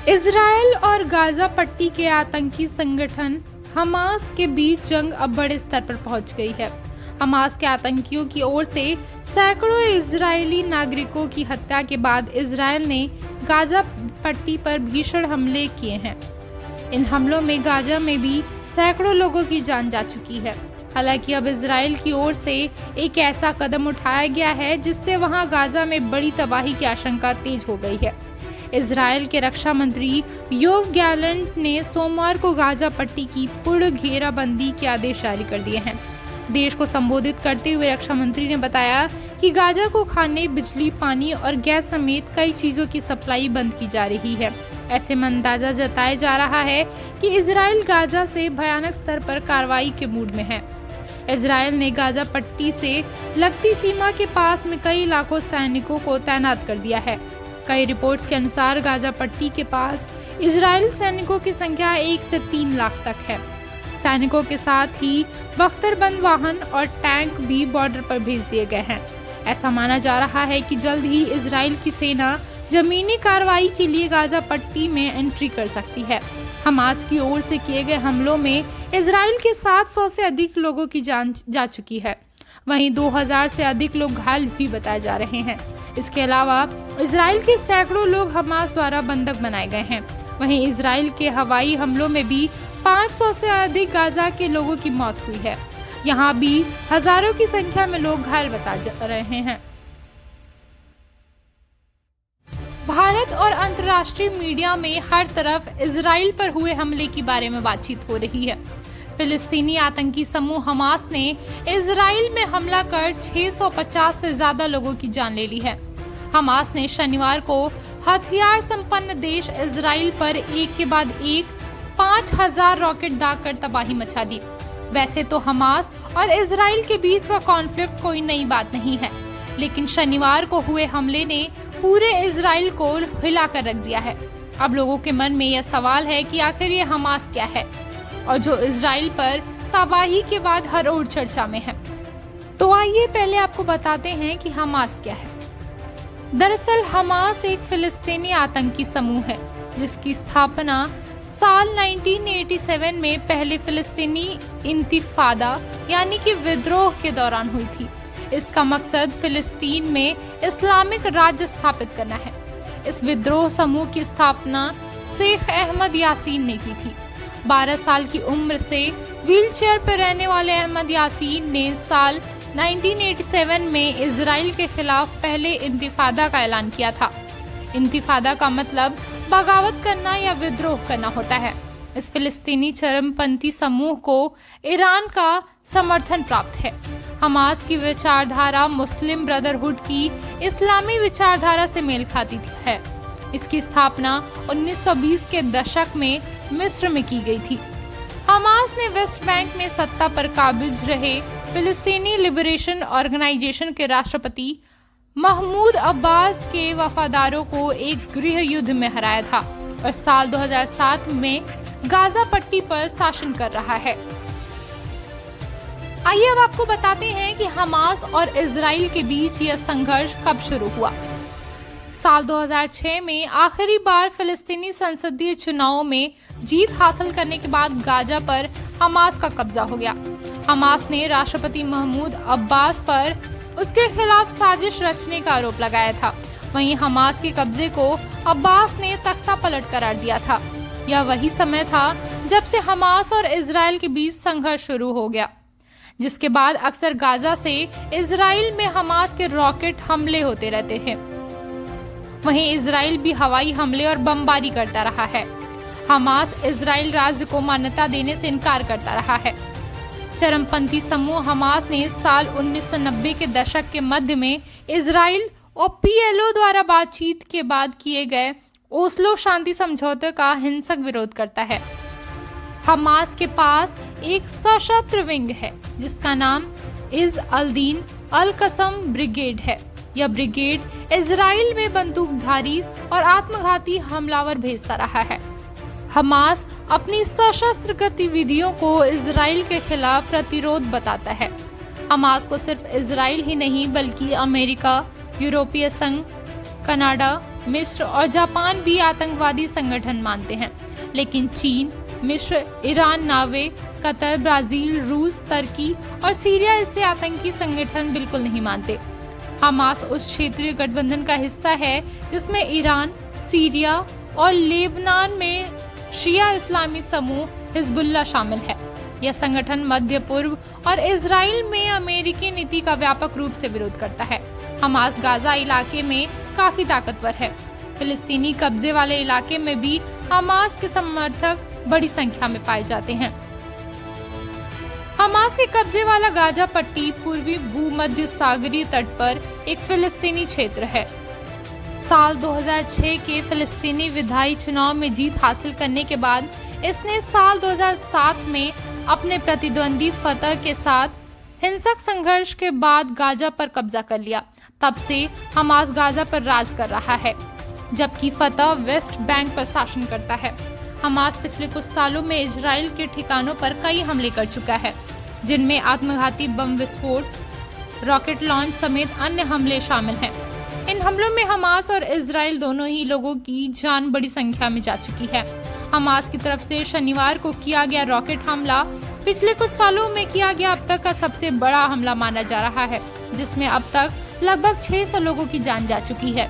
Israel और Gaza पट्टी के आतंकी संगठन हमास के बीच जंग अब बड़े स्तर पर पहुंच गई है। हमास के आतंकियों की ओर से सैकड़ों इजरायली नागरिकों की हत्या के बाद इजराइल ने गाजा पट्टी पर भीषण हमले किए हैं। इन हमलों में गाजा में भी सैकड़ों लोगों की जान जा चुकी है। हालांकि अब इजराइल की ओर से एक ऐसा कदम उठाया गया है जिससे वहां गाजा में बड़ी तबाही की आशंका तेज हो गई है। इजराइल के रक्षा मंत्री योव गैलेंट ने सोमवार को गाजा पट्टी की पूर्ण घेराबंदी के आदेश जारी कर दिए हैं। देश को संबोधित करते हुए रक्षा मंत्री ने बताया कि गाजा को खाने, बिजली, पानी और गैस समेत कई चीजों की सप्लाई बंद की जा रही है। ऐसे में अंदाजा जताया जा रहा है कि इजराइल गाजा से भयानक स्तर पर कार्रवाई के मूड में है। इजराइल ने गाजा पट्टी से लगती सीमा के पास में कई लाखों सैनिकों को तैनात कर दिया है। कई रिपोर्ट्स के अनुसार गाजा पट्टी के पास इजराइल सैनिकों की संख्या 1 से 3 लाख तक है। सैनिकों के साथ ही बख्तरबंद वाहन और टैंक भी बॉर्डर पर भेज दिए गए हैं। ऐसा माना जा रहा है कि जल्द ही इजराइल की सेना जमीनी कार्रवाई के लिए गाजा पट्टी में एंट्री कर सकती है। हमास की ओर से किए गए हमलों में इजराइल के 700 से अधिक लोगों की जान जा चुकी है। वहीं 2000 से अधिक लोग घायल भी बताए जा रहे हैं। इसके अलावा इजराइल के सैकड़ों लोग हमास द्वारा बंधक बनाए गए हैं। वहीं इजराइल के हवाई हमलों में भी 500 से अधिक गाजा के लोगों की मौत हुई है। यहाँ भी हजारों की संख्या में लोग घायल बताए जा रहे हैं। भारत और अंतर्राष्ट्रीय मीडिया में हर तरफ इजराइल पर हुए हमले के बारे में बातचीत हो रही है। फिलिस्तीनी आतंकी समूह हमास ने इजराइल में हमला कर 650 से ज्यादा लोगों की जान ले ली है। हमास ने शनिवार को हथियार संपन्न देश इजराइल पर एक के बाद एक 5000 रॉकेट दागकर तबाही मचा दी। वैसे तो हमास और इजराइल के बीच का कॉन्फ्लिक्ट कोई नई बात नहीं है, लेकिन शनिवार को हुए हमले ने पूरे इजराइल को हिलाकर रख दिया है। अब लोगों के मन में यह सवाल है कि आखिर ये हमास क्या है, और जो इजराइल पर तबाही के बाद हर ओर चर्चा में है। तो आइए पहले आपको बताते हैं कि हमास क्या है। दरअसल हमास एक फिलिस्तीनी आतंकी समूह है जिसकी स्थापना साल 1987 में पहले फिलिस्तीनी इंतिफादा यानी कि विद्रोह के दौरान हुई थी। इसका मकसद फिलिस्तीन में इस्लामिक राज्य स्थापित करना है। इस विद्रोह समूह की स्थापना शेख अहमद यासीन ने की थी। 12 साल की उम्र से व्हीलचेयर पर रहने वाले अहमद यासीन ने साल 1987 में इजराइल के खिलाफ पहले इंतिफादा का ऐलान किया था। इंतिफादा का मतलब बगावत करना या विद्रोह करना होता है। इस फिलिस्तीनी चरमपंथी समूह को ईरान का समर्थन प्राप्त है। हमास की विचारधारा मुस्लिम ब्रदरहुड की इस्लामी विचारधारा से मेल खाती है। इसकी स्थापना 1920 के दशक में मिस्र में की गई थी। हमास ने वेस्ट बैंक में सत्ता पर काबिज रहे फिलिस्तीनी लिबरेशन ऑर्गेनाइजेशन के राष्ट्रपति महमूद अब्बास के वफादारों को एक गृह युद्ध में हराया था और साल 2007 में गाजा पट्टी पर शासन कर रहा है। आइए अब आपको बताते हैं कि हमास और इजराइल के बीच यह संघर्ष कब शुरू हुआ। साल 2006 में आखिरी बार फिलिस्तीनी संसदीय चुनावों में जीत हासिल करने के बाद गाजा पर हमास का कब्जा हो गया। हमास ने राष्ट्रपति महमूद अब्बास पर उसके खिलाफ साजिश रचने का आरोप लगाया था। वहीं हमास के कब्जे को अब्बास ने तख्ता पलट करार दिया था। यह वही समय था जब से हमास और इजराइल के बीच संघर्ष शुरू हो गया, जिसके बाद अक्सर गाजा से इजराइल में हमास के रॉकेट हमले होते रहते हैं। वहीं इजराइल भी हवाई हमले और बमबारी करता रहा है। हमास इजराइल राज्य को मान्यता देने से इनकार करता रहा है। चरमपंथी समूह हमास ने साल 1990 के दशक के मध्य में इजराइल और पीएलओ द्वारा बातचीत के बाद किए गए ओस्लो शांति समझौते का हिंसक विरोध करता है। हमास के पास एक सशस्त्र विंग है जिसका नाम इज अल-दीन अल-कसम ब्रिगेड है। यह ब्रिगेड इजराइल में बंदूकधारी और आत्मघाती हमलावर भेजता रहा है। हमास अपनी सशस्त्र गतिविधियों को इजराइल के खिलाफ प्रतिरोध बताता है। हमास को सिर्फ इजराइल ही नहीं बल्कि अमेरिका, यूरोपीय संघ, कनाडा, मिस्र और जापान भी आतंकवादी संगठन मानते हैं, लेकिन चीन, मिस्र, ईरान, नॉर्वे, कतर, ब्राजील, रूस, तुर्की और सीरिया इसे आतंकी संगठन बिल्कुल नहीं मानते। हमास उस क्षेत्रीय गठबंधन का हिस्सा है जिसमें ईरान, सीरिया और लेबनान में शिया इस्लामी समूह हिजबुल्लाह शामिल है। यह संगठन मध्य पूर्व और इजराइल में अमेरिकी नीति का व्यापक रूप से विरोध करता है। हमास गाजा इलाके में काफी ताकतवर है। फिलिस्तीनी कब्जे वाले इलाके में भी हमास के समर्थक बड़ी संख्या में पाए जाते हैं। हमास के कब्जे वाला गाजा पट्टी पूर्वी भूमध्य सागरीय तट पर एक फिलिस्तीनी क्षेत्र है। साल 2006 के फिलिस्तीनी विधायी चुनाव में जीत हासिल करने के बाद इसने साल 2007 में अपने प्रतिद्वंदी फतह के साथ हिंसक संघर्ष के बाद गाजा पर कब्जा कर लिया। तब से हमास गाजा पर राज कर रहा है, जबकि फतह वेस्ट बैंक पर शासन करता है। हमास पिछले कुछ सालों में इजराइल के ठिकानों पर कई हमले कर चुका है, जिनमें आत्मघाती बम विस्फोट, रॉकेट लॉन्च समेत अन्य हमले शामिल हैं। इन हमलों में हमास और इजराइल दोनों ही लोगों की जान बड़ी संख्या में जा चुकी है। हमास की तरफ से शनिवार को किया गया रॉकेट हमला पिछले कुछ सालों में किया गया अब तक का सबसे बड़ा हमला माना जा रहा है, जिसमें अब तक लगभग 600 लोगों की जान जा चुकी है।